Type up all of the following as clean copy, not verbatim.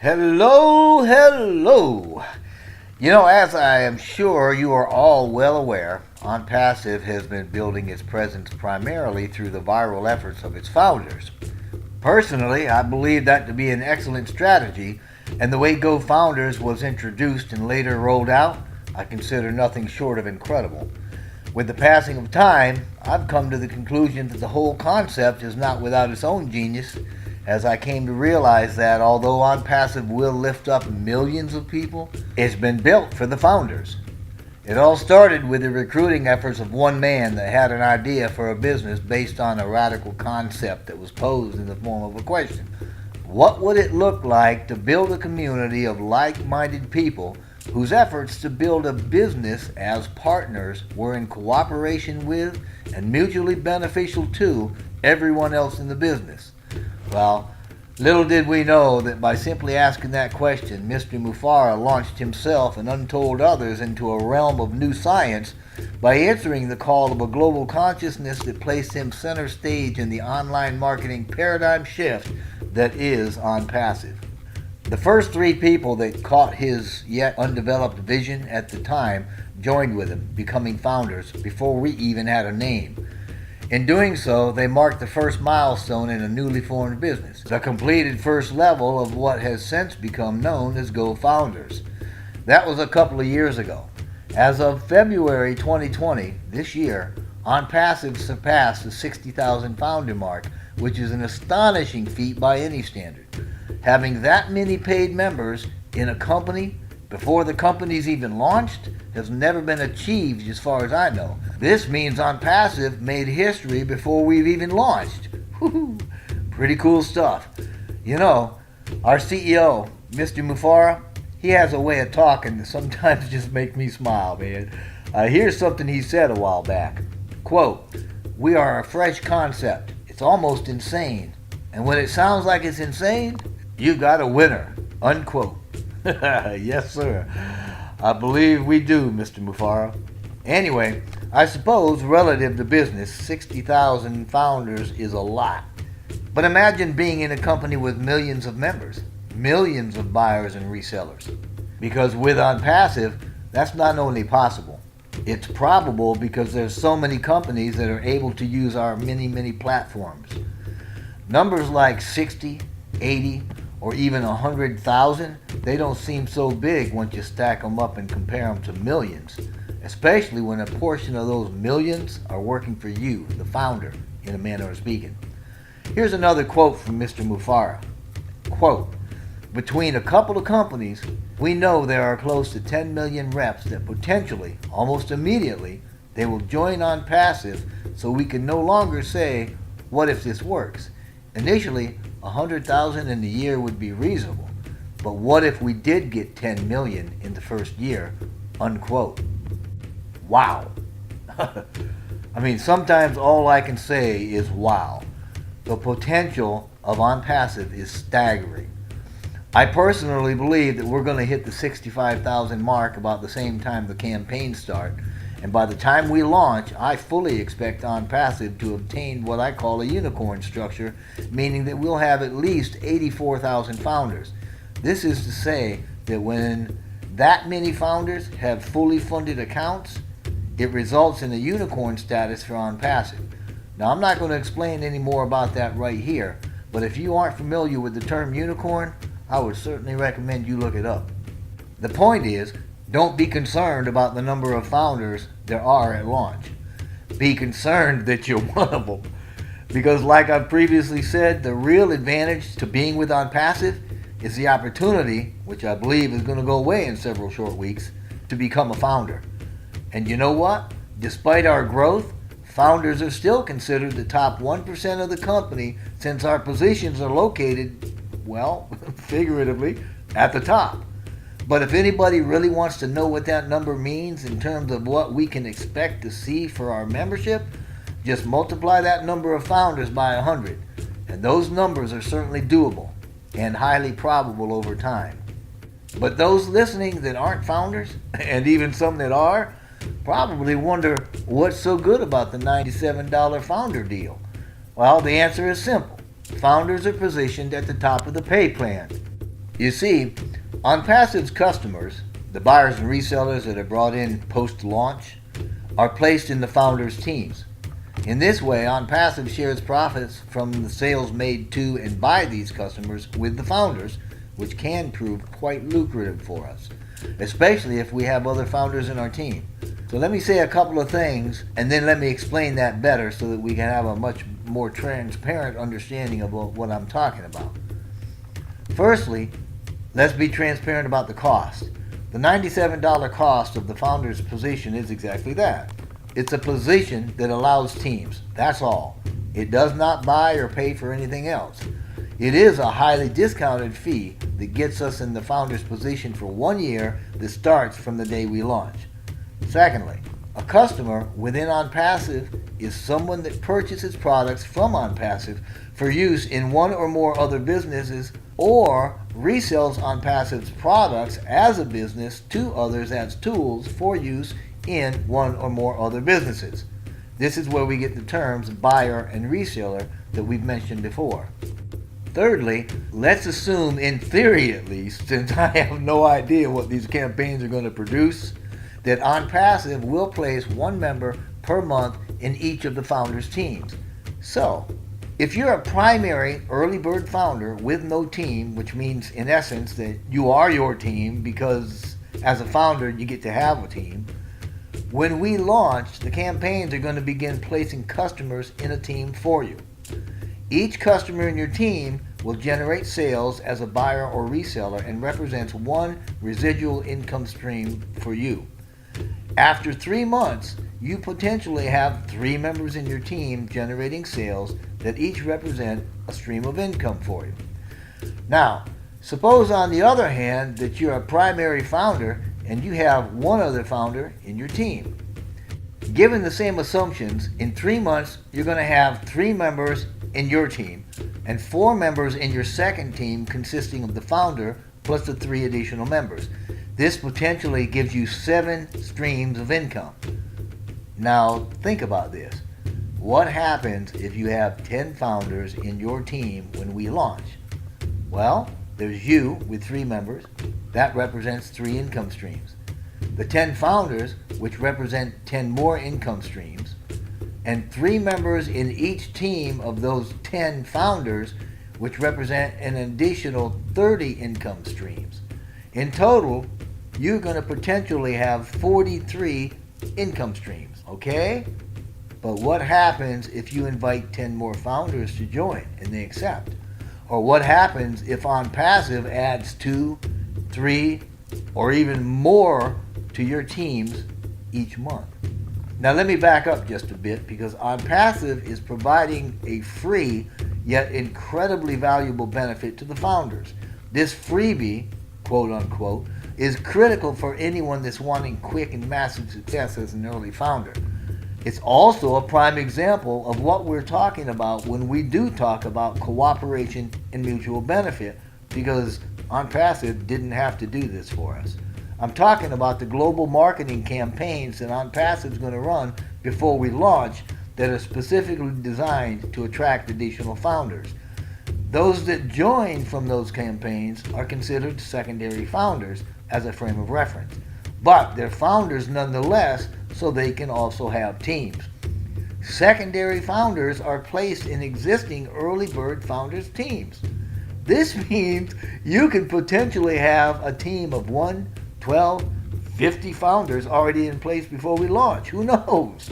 Hello, hello. As I am sure you are all well aware, Onpassive has been building its presence primarily through the viral efforts of its founders. Personally, I believe that to be an excellent strategy, and the way GoFounders was introduced and later rolled out, I consider nothing short of incredible. With the passing of time, I've come to the conclusion that the whole concept is not without its own genius, as I came to realize that although Onpassive will lift up millions of people, it's been built for the founders. It all started with the recruiting efforts of one man that had an idea for a business based on a radical concept that was posed in the form of a question. What would it look like to build a community of like-minded people whose efforts to build a business as partners were in cooperation with and mutually beneficial to everyone else in the business? Well, little did we know that by simply asking that question, Mr. Mufara launched himself and untold others into a realm of new science by answering the call of a global consciousness that placed him center stage in the online marketing paradigm shift that is Onpassive. The first three people that caught his yet undeveloped vision at the time joined with him, becoming founders before we even had a name. In doing so, they marked the first milestone in a newly formed business, the completed first level of what has since become known as GoFounders. That was a couple of years ago. As of February 2020, this year, Onpassive surpassed the 60,000 founder mark, which is an astonishing feat by any standard. Having that many paid members in a company before the company's even launched has never been achieved as far as I know. This means Onpassive made history before we've even launched. Woo-hoo. Pretty cool stuff. Our CEO, Mr. Mufara, he has a way of talking that sometimes just make me smile, man. Here's something he said a while back. Quote, "We are a fresh concept. It's almost insane. And when it sounds like it's insane, you've got a winner." Unquote. Yes, sir. I believe we do, Mr. Mufara. Anyway, I suppose relative to business, 60,000 founders is a lot. But imagine being in a company with millions of members, millions of buyers and resellers. Because with Onpassive, that's not only possible, it's probable because there's so many companies that are able to use our many platforms. Numbers like 60, 80, or even 100,000, they don't seem so big once you stack them up and compare them to millions, especially when a portion of those millions are working for you, the founder, in a manner of speaking. Here's another quote from Mr. Mufara. Quote, "Between a couple of companies, we know there are close to 10 million reps that potentially, almost immediately, they will join Onpassive, so we can no longer say, what if this works? Initially, 100,000 in a year would be reasonable, but what if we did get 10 million in the first year?" Unquote. Wow. Sometimes all I can say is wow. The potential of Onpassive is staggering. I personally believe that we're going to hit the 65,000 mark about the same time the campaigns start, and by the time we launch, I fully expect Onpassive to obtain what I call a unicorn structure, meaning that we'll have at least 84,000 founders. This is to say that when that many founders have fully funded accounts, it results in a unicorn status for Onpassive. Now, I'm not going to explain any more about that right here, but if you aren't familiar with the term unicorn, I would certainly recommend you look it up. The point is, don't be concerned about the number of founders there are at launch. Be concerned that you're one of them. Because like I've previously said, the real advantage to being with Onpassive is the opportunity, which I believe is going to go away in several short weeks, to become a founder. And you know what? Despite our growth, founders are still considered the top 1% of the company, since our positions are located, well, figuratively, at the top. But if anybody really wants to know what that number means in terms of what we can expect to see for our membership, just multiply that number of founders by 100. And those numbers are certainly doable and highly probable over time. But those listening that aren't founders, and even some that are, probably wonder what's so good about the $97 founder deal. Well, the answer is simple. Founders are positioned at the top of the pay plan. You see, Onpassive's customers, the buyers and resellers that are brought in post-launch, are placed in the founders' teams. In this way, Onpassive shares profits from the sales made to and by these customers with the founders, which can prove quite lucrative for us, especially if we have other founders in our team. So let me say a couple of things, and then let me explain that better so that we can have a much more transparent understanding of what I'm talking about. Firstly, let's be transparent about the cost. The $97 cost of the founder's position is exactly that. It's a position that allows teams. That's all. It does not buy or pay for anything else. It is a highly discounted fee that gets us in the founder's position for 1 year that starts from the day we launch. Secondly, a customer within Onpassive is someone that purchases products from Onpassive for use in one or more other businesses or resells Onpassive's products as a business to others as tools for use in one or more other businesses. This is where we get the terms buyer and reseller that we've mentioned before. Thirdly, let's assume, in theory at least, since I have no idea what these campaigns are going to produce, that Onpassive will place one member per month in each of the founders' teams. So, if you're a primary early bird founder with no team, which means in essence that you are your team because as a founder you get to have a team, when we launch, the campaigns are going to begin placing customers in a team for you. Each customer in your team will generate sales as a buyer or reseller and represents one residual income stream for you. After 3 months, you potentially have 3 members in your team generating sales that each represent a stream of income for you. Now, suppose on the other hand that you're a primary founder and you have one other founder in your team. Given the same assumptions, in 3 months you're going to have 3 members in your team and 4 members in your second team consisting of the founder plus the 3 additional members. This potentially gives you 7 streams of income. Now think about this. What happens if you have 10 founders in your team when we launch? Well, there's you with 3 members. That represents 3 income streams. The 10 founders, which represent 10 more income streams, and 3 members in each team of those 10 founders, which represent an additional 30 income streams. In total, you're going to potentially have 43 income streams, okay? But what happens if you invite 10 more founders to join and they accept? Or what happens if Onpassive adds 2, 3, or even more to your teams each month? Now let me back up just a bit because Onpassive is providing a free yet incredibly valuable benefit to the founders. This freebie, quote unquote, is critical for anyone that's wanting quick and massive success as an early founder. It's also a prime example of what we're talking about when we do talk about cooperation and mutual benefit, because Onpassive didn't have to do this for us. I'm talking about the global marketing campaigns that Onpassive is going to run before we launch that are specifically designed to attract additional founders. Those that join from those campaigns are considered secondary founders as a frame of reference, but they're founders nonetheless, so they can also have teams. Secondary founders are placed in existing early bird founders teams. This means you can potentially have a team of 1, 12, 50 founders already in place before we launch. Who knows?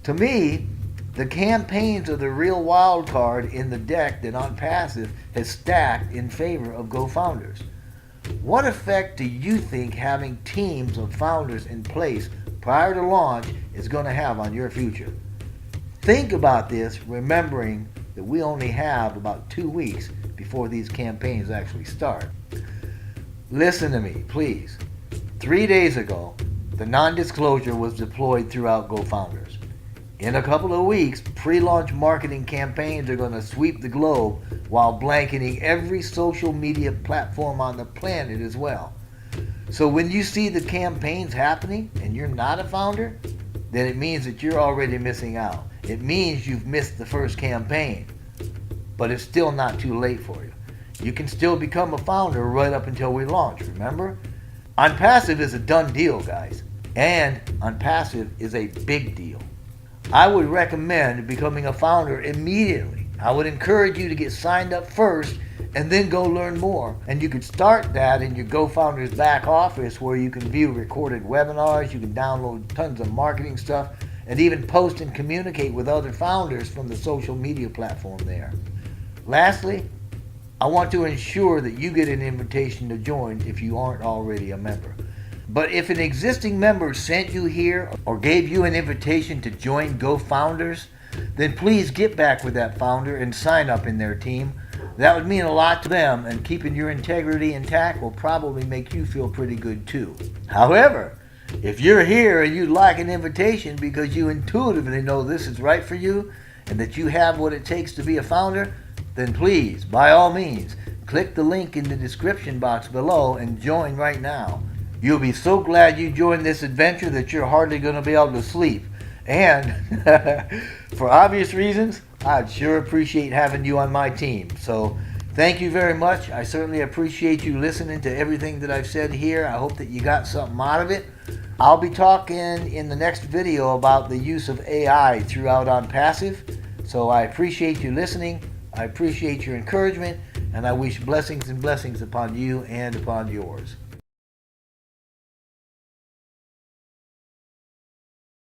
To me, the campaigns are the real wild card in the deck that Onpassive has stacked in favor of GoFounders. What effect do you think having teams of founders in place prior to launch is going to have on your future? Think about this, remembering that we only have about 2 weeks before these campaigns actually start. Listen to me, please. 3 days ago, the non-disclosure was deployed throughout GoFounders. In a couple of weeks, pre-launch marketing campaigns are going to sweep the globe while blanketing every social media platform on the planet as well. So when you see the campaigns happening and you're not a founder, then it means that you're already missing out. It means you've missed the first campaign, but it's still not too late for you. You can still become a founder right up until we launch, remember? Onpassive is a done deal, guys. And Onpassive is a big deal. I would recommend becoming a founder immediately. I would encourage you to get signed up first and then go learn more. And you can start that in your GoFounders back office, where you can view recorded webinars, you can download tons of marketing stuff, and even post and communicate with other founders from the social media platform there. Lastly, I want to ensure that you get an invitation to join if you aren't already a member. But if an existing member sent you here or gave you an invitation to join GoFounders, then please get back with that founder and sign up in their team. That would mean a lot to them, and keeping your integrity intact will probably make you feel pretty good too. However, if you're here and you'd like an invitation because you intuitively know this is right for you and that you have what it takes to be a founder, then please, by all means, click the link in the description box below and join right now. You'll be so glad you joined this adventure that you're hardly going to be able to sleep. And for obvious reasons, I'd sure appreciate having you on my team. So thank you very much. I certainly appreciate you listening to everything that I've said here. I hope that you got something out of it. I'll be talking in the next video about the use of AI throughout Onpassive. So I appreciate you listening. I appreciate your encouragement, and I wish blessings and blessings upon you and upon yours.